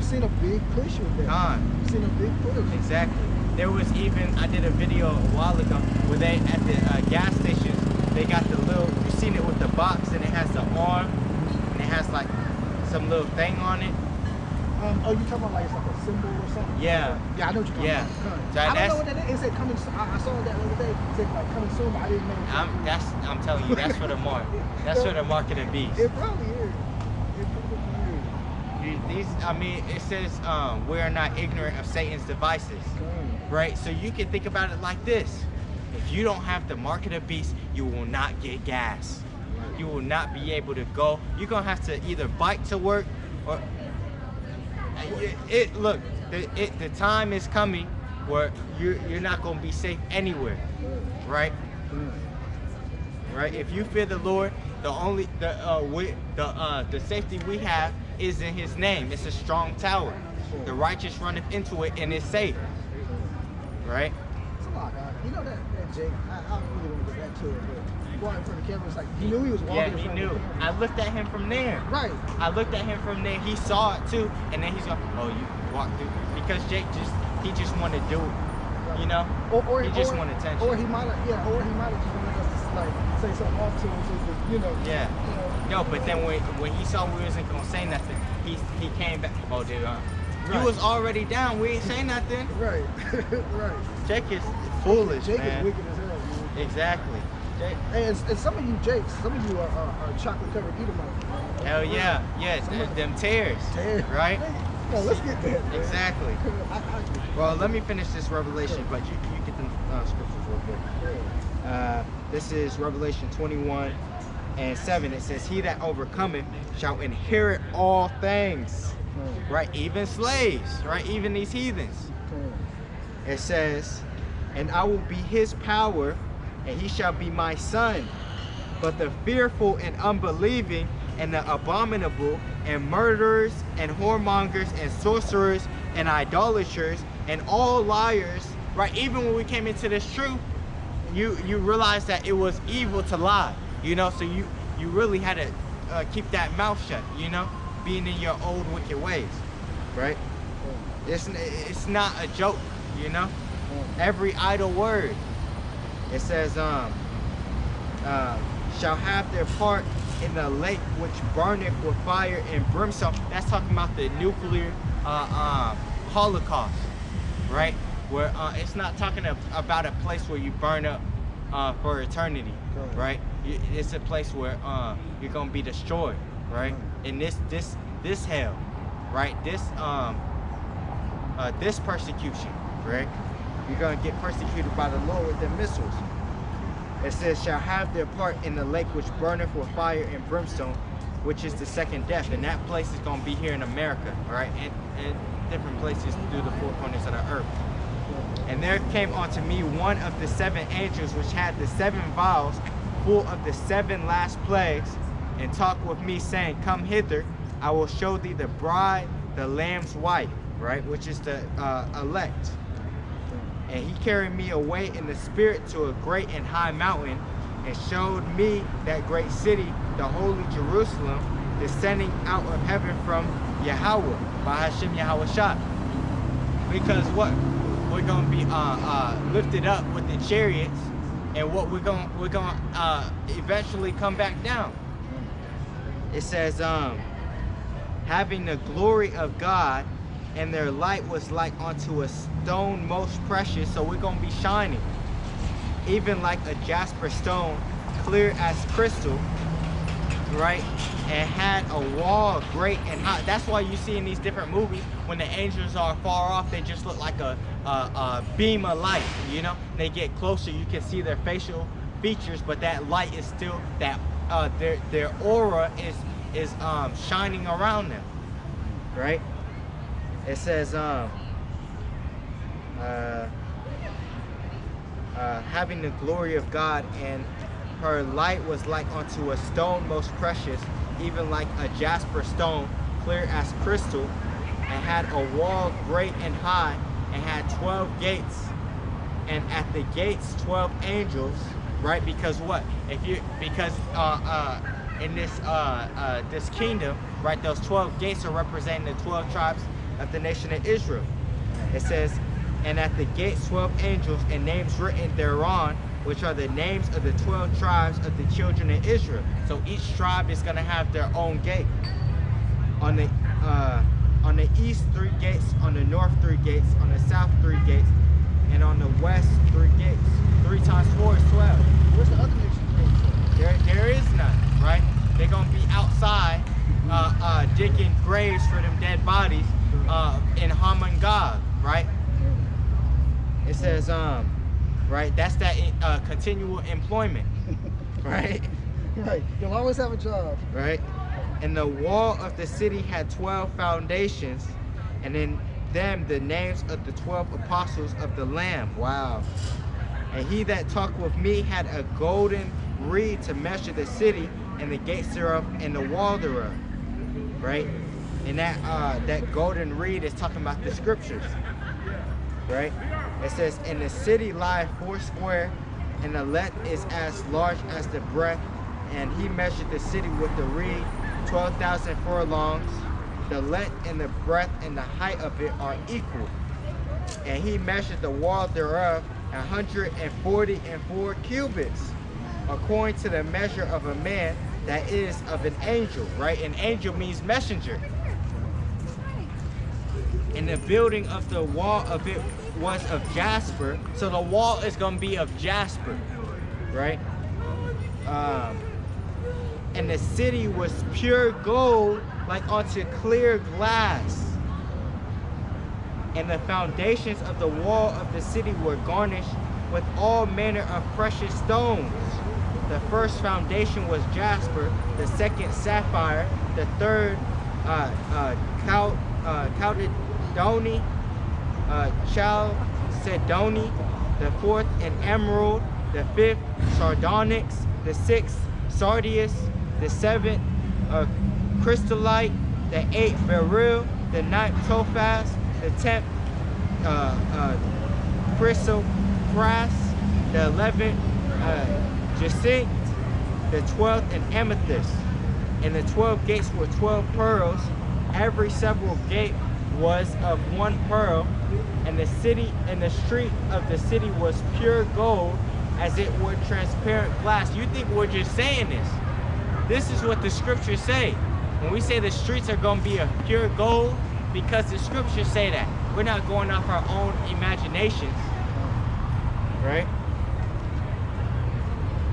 seen a big push with that. You've seen a big push. Exactly. There was even, I did a video a while ago where they, at the gas stations, they got the little, you seen it with the box and it has the arm and it has like some little thing on it. Oh, you talking about like it's like a symbol or something? Yeah. Yeah, I know what you're talking about. So I don't know what that is. It said coming soon. I saw that the other day. It said like coming soon, but I didn't know. I'm telling you, that's for the mark. That's for the mark of the beast. It probably is. It probably is. These, I mean, it says we are not ignorant of Satan's devices, right? So you can think about it like this: if you don't have the mark of the beast, you will not get gas. You will not be able to go. You're gonna have to either bike to work or look. The time is coming where you're not gonna be safe anywhere, right? Right? If you fear the Lord, the safety we have is in His name. It's a strong tower. The righteous runneth into it and is safe. Right? It's a lot, guys. You know that Jake, I don't really want to get back to it, but going in front of the camera, it's like he knew he was walking in front of the camera. I looked at him from there. Right. I looked at him from there. He saw it too, and then he's going, oh, you walked through, because Jake just wanted to do it. You know, he just wanted attention. Or he might have, just wanted us to like say something off to him, so you know. Yeah. You know. No, but then when he saw we wasn't gonna say nothing, he came back. Oh, dude, you was already down. We ain't say nothing. Right. Right. Jake is foolish, Jake man. is wicked as hell, man. Exactly. Jake. And some of you Jakes, some of you are chocolate covered Edomites. Hell yeah, yes, them tears, right? No, let's get that. Exactly. Well, let me finish this Revelation, but you get the scriptures real quick. This is Revelation 21:7. It says, "He that overcometh shall inherit all things." Right, even slaves, right, even these heathens. It says, "And I will be his power, and he shall be my son. But the fearful and unbelieving, and the abominable, and murderers, and whoremongers, and sorcerers, and idolaters, and all liars," right? Even when we came into this truth, you realize that it was evil to lie, you know. So you really had to keep that mouth shut, you know, being in your old wicked ways, right? It's not a joke, you know. Every idle word. It says, shall have their part in the lake which burneth with fire and brimstone. That's talking about the nuclear holocaust, right? Where it's not talking about a place where you burn up for eternity, right? It's a place where you're gonna be destroyed, right? In this hell, right? This persecution, right? You're gonna get persecuted by the Lord with the missiles. It says, shall have their part in the lake which burneth with fire and brimstone, which is the second death. And that place is going to be here in America, all right, and different places through the four corners of the earth. And there came unto me one of the seven angels, which had the seven vials full of the seven last plagues, and talked with me, saying, come hither, I will show thee the bride, the Lamb's wife, right, which is the elect. And he carried me away in the spirit to a great and high mountain, and showed me that great city, the holy Jerusalem, descending out of heaven from YAHAWAH, by Hashem YAHAWASHI. Because what? We're going to be lifted up with the chariots, and what we're going eventually come back down. It says, having the glory of God, and their light was like unto a stone most precious. So we're going to be shining, even like a jasper stone, clear as crystal, right? And had a wall great and high. That's why you see in these different movies, when the angels are far off, they just look like a beam of light, you know. They get closer, you can see their facial features, but that light is still, that their aura is shining around them, right? It says, having the glory of God, and her light was like unto a stone most precious, even like a jasper stone, clear as crystal, and had a wall great and high, and had 12 gates, and at the gates 12 angels, right? Because what? Because in this kingdom, right, those 12 gates are representing the 12 tribes of the nation of Israel. It says, and at the gates 12 angels and names written thereon, which are the names of the 12 tribes of the children of Israel. So each tribe is going to have their own gate. On the east 3 gates, on the north 3 gates, on the south 3 gates, and on the west 3 gates. 3 times 4 is 12. Where's the other nations? There is none, right? They're gonna be outside digging graves for them dead bodies in Haman Gog, right? It says, right, that's that continual employment, right? Right, you'll always have a job. Right? And the wall of the city had 12 foundations, and in them the names of the 12 apostles of the Lamb. Wow. And he that talked with me had a golden reed to measure the city and the gates thereof and the wall thereof. Right? And that golden reed is talking about the scriptures. Right? It says, and the city lieth 4 square, and the length is as large as the breadth. And he measured the city with the reed, 12,000 furlongs. The length and the breadth and the height of it are equal. And he measured the wall thereof 144 cubits, according to the measure of a man, that is of an angel, right? An angel means messenger. And the building of the wall of it was of jasper. So the wall is going to be of jasper, right? And the city was pure gold, like unto clear glass. And the foundations of the wall of the city were garnished with all manner of precious stones. The first foundation was jasper, the second sapphire, the third chalcedony, chalcedony, the fourth an emerald, the fifth sardonyx, the sixth sardius, the seventh crystallite, the eighth beryl, the ninth topaz, the 10th chrysoprase, the 11th jacinth, the 12th an amethyst. And the 12 gates were 12 pearls. Every several gate was of 1 pearl, and the city and the street of the city was pure gold, as it were transparent glass. You think we're just saying this? This is what the scriptures say. When we say the streets are going to be of pure gold, because the scriptures say that. We're not going off our own imaginations, right?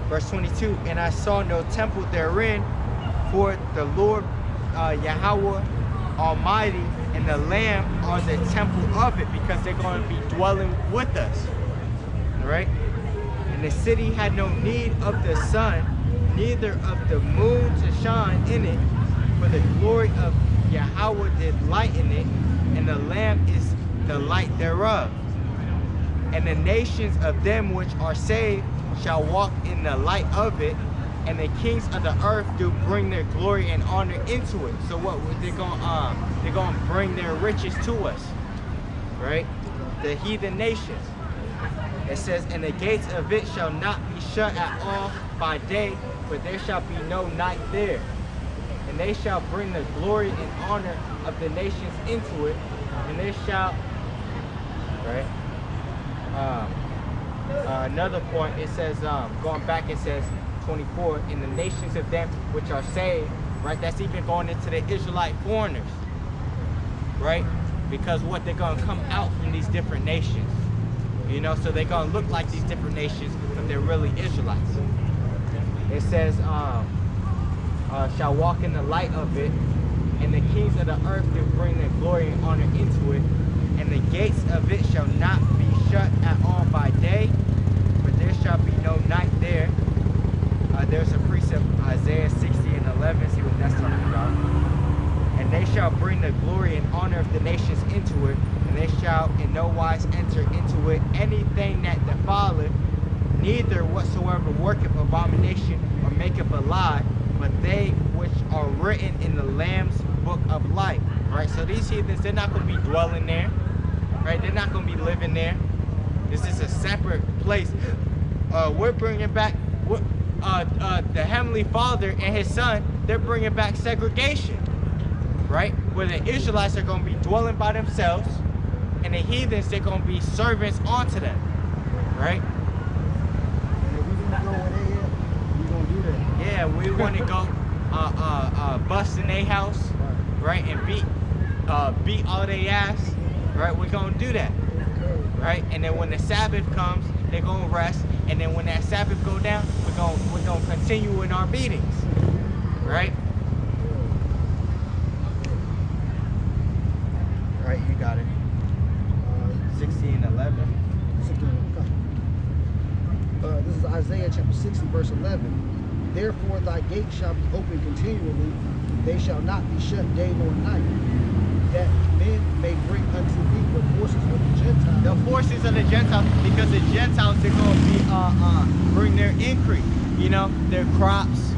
Verse 22, and I saw no temple therein, for the Lord Yahawah Almighty and the Lamb are the temple of it, because they're going to be dwelling with us, right? And the city had no need of the sun, neither of the moon to shine in it, for the glory of Yahawah did lighten it, and the Lamb is the light thereof. And the nations of them which are saved shall walk in the light of it, and the kings of the earth do bring their glory and honor into it. So what they're going to bring their riches to us, right? The heathen nations. It says, and the gates of it shall not be shut at all by day, but there shall be no night there. And they shall bring the glory and honor of the nations into it, and they shall, right? Another point, it says, going back, it says 24, in the nations of them which are saved, right? That's even going into the Israelite foreigners, right? Because what, they're going to come out from these different nations, you know, so they're going to look like these different nations, but they're really Israelites. It says, shall walk in the light of it, and the kings of the earth do bring their glory and honor into it, and the gates of it shall not be shut at all by day, but there shall be no night there. There's a precept, Isaiah 60 and 11, see what that's talking about. And they shall bring the glory and honor of the nations into it, and they shall in no wise enter into it anything that defileth, neither whatsoever worketh abomination or maketh a lie, but they which are written in the Lamb's book of life. Right? So these heathens, they're not going to be dwelling there. Right? They're not going to be living there. This is a separate place. We're bringing back the Heavenly Father and His Son. They're bringing back segregation. Right? where the Israelites are going to be dwelling by themselves, and the heathens, they're going to be servants unto them, right? And if we want to go where they at, we going to do that. Yeah, we want to go bust in their house, right, and beat all their ass, right? We're going to do that, right? And then when the Sabbath comes, they're going to rest, and then when that Sabbath go down, we're going to continue in our beatings, right? Right, you got it. 16:11. This is Isaiah chapter 60, verse 11. Therefore thy gate shall be open continually, they shall not be shut day nor night, that men may bring unto thee the forces of the Gentiles. The forces of the Gentiles, because the Gentiles, they're going to be bring their increase, you know, their crops,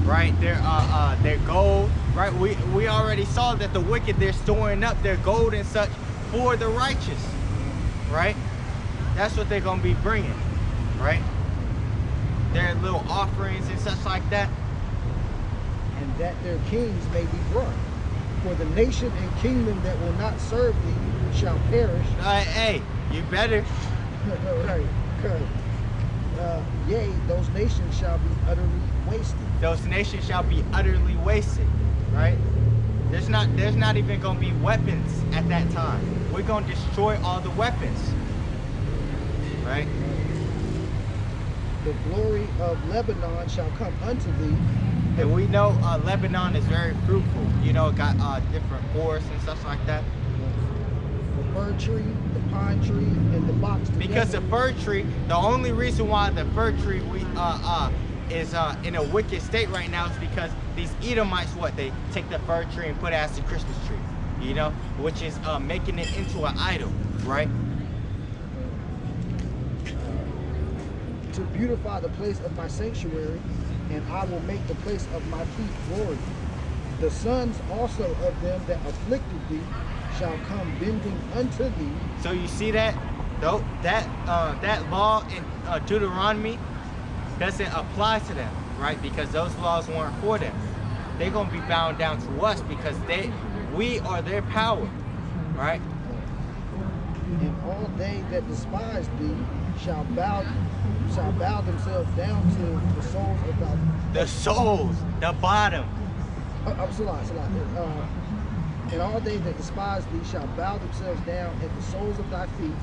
right? Their gold, right? We already saw that the wicked, they're storing up their gold and such for the righteous, right? That's what they're going to be bringing, right? Their little offerings and such like that. And that their kings may be brought. For the nation and kingdom that will not serve thee shall perish. Hey, you better. Right. Yea, those nations shall be utterly wasted. Those nations shall be utterly wasted, right? There's not even going to be weapons at that time. We're going to destroy all the weapons, right? The glory of Lebanon shall come unto thee. And we know Lebanon is very fruitful. You know, it got different forests and stuff like that. The fir tree, the pine tree, and the box together. Because the fir tree, the only reason why the fir tree is in a wicked state right now is because these Edomites, they take the fir tree and put it as the Christmas tree, you know, which is making it into an idol, right? To beautify the place of my sanctuary, and I will make the place of my feet glorious. The sons also of them that afflicted thee shall come bending unto thee. So you see that? Though that law in Deuteronomy doesn't apply to them, right? Because those laws weren't for them. They're gonna be bound down to us because we are their power, right? And all they that despise thee shall bow themselves down to the soles of thy... The soles, the bottom. And all they that despise thee shall bow themselves down at the soles of thy feet,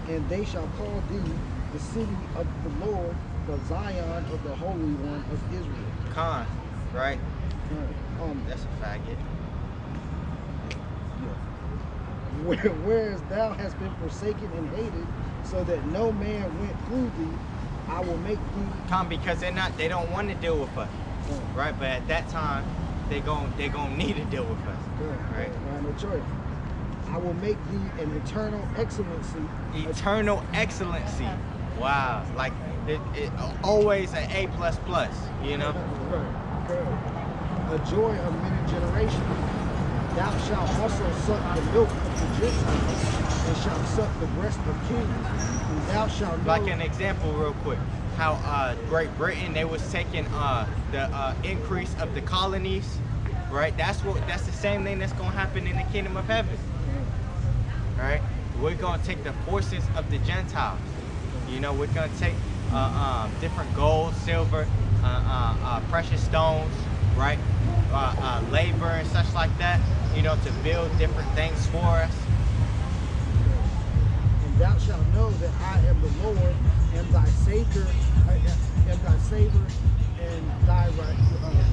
and they shall call thee the city of the Lord, the Zion of the Holy One of Israel. Con, right? That's a faggot. Whereas thou hast been forsaken and hated, so that no man went through thee, I will make thee. Come, because they don't want to deal with us, right? But at that time, they gonna need to deal with us, right? No choice. I will make thee an eternal excellency. Eternal excellency. Wow, like it always an A++, you know. A joy of many generations. Thou shalt also suck the milk of the Gentiles, and shalt suck the breast of kings. And thou shalt know. Like an example, real quick, how Great Britain, they was taking the increase of the colonies, right? That's the same thing that's gonna happen in the kingdom of heaven, right? We're gonna take the forces of the Gentiles. You know, we're gonna take different gold, silver, precious stones, right? Labor and such like that, you know, to build different things for us. And thou shalt know that I am the Lord, am thy Savior, and thy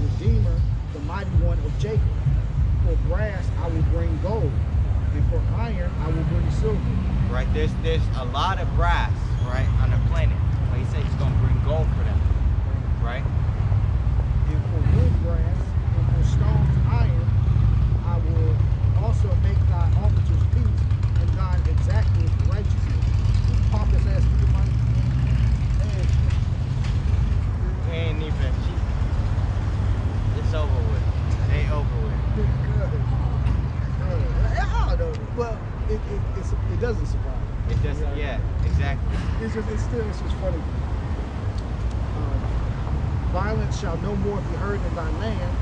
Redeemer, the mighty one of Jacob. For brass I will bring gold, and for iron I will bring silver. Right, there's a lot of brass, right, on the planet. Like he said, he's gonna bring gold for them, right? And for wood brass, and for stones iron, I will also make thy officers peace, and thine exactors righteousness. Pompous ass money. We ain't even. It's over with. They over with. I don't know. Well, it doesn't surprise me. It doesn't. Yeah, exactly. It's just funny. Violence shall no more be heard in thy land,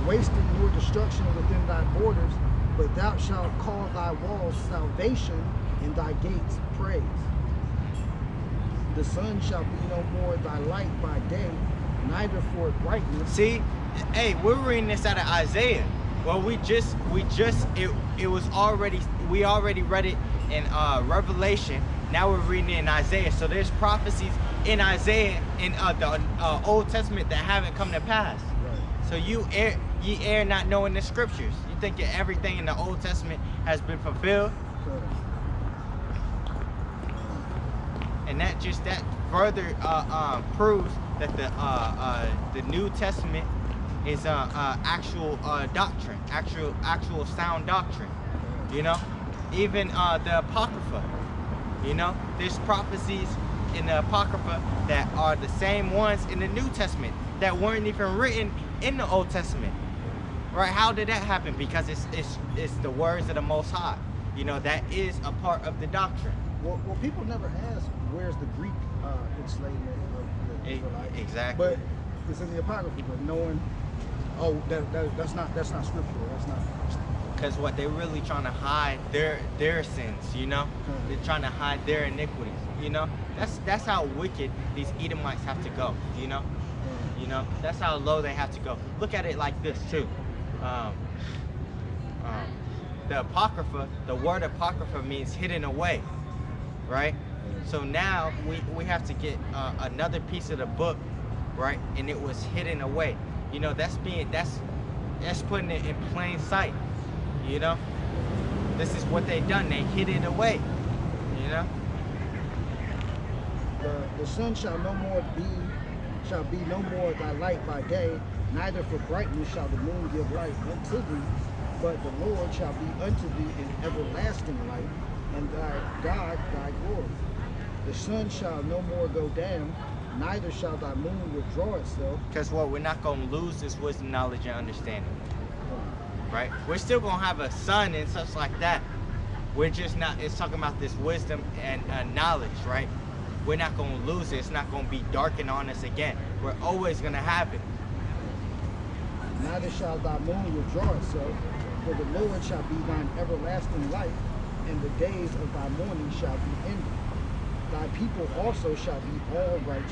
wasting nor destruction within thy borders, but thou shalt call thy walls salvation and thy gates praise. The sun shall be no more thy light by day, neither for brightness. See, hey, we're reading this out of Isaiah. Well, we already read it in Revelation. Now we're reading it in Isaiah. So there's prophecies in Isaiah in the Old Testament that haven't come to pass. Right. So ye err not knowing the scriptures. You think that everything in the Old Testament has been fulfilled, and that further proves that the New Testament is actual doctrine, actual sound doctrine. You know, even the Apocrypha. You know, there's prophecies in the Apocrypha that are the same ones in the New Testament that weren't even written in the Old Testament. Right? How did that happen? Because it's the words of the Most High. You know, that is a part of the doctrine. Well, people never ask where's the Greek enslavement of the Israelites. Exactly. But it's in the Apocrypha. But knowing, oh, that's not scriptural. That's not. Because what they're really trying to hide their sins. You know, they're trying to hide their iniquities. You know, that's how wicked these Edomites have to go. You know, that's how low they have to go. Look at it like this too. The Apocrypha, the word Apocrypha means hidden away, right? So now we have to get another piece of the book, right? And it was hidden away. You know, that's putting it in plain sight. You know, this is what they done. They hid it away. You know. The sun shall be no more thy light by day, neither for brightness shall the moon give light unto thee, but the Lord shall be unto thee an everlasting light, and thy God thy glory. The sun shall no more go down, neither shall thy moon withdraw itself. Because what? We're not going to lose this wisdom, knowledge, and understanding. Right? We're still going to have a sun and such like that. We're just not, it's talking about this wisdom and knowledge, right? We're not going to lose it. It's not going to be darkened on us again. We're always going to have it. Neither shall thy moon withdraw itself, for the Lord shall be thine everlasting light, and the days of thy mourning shall be ended. Thy people also shall be all righteous.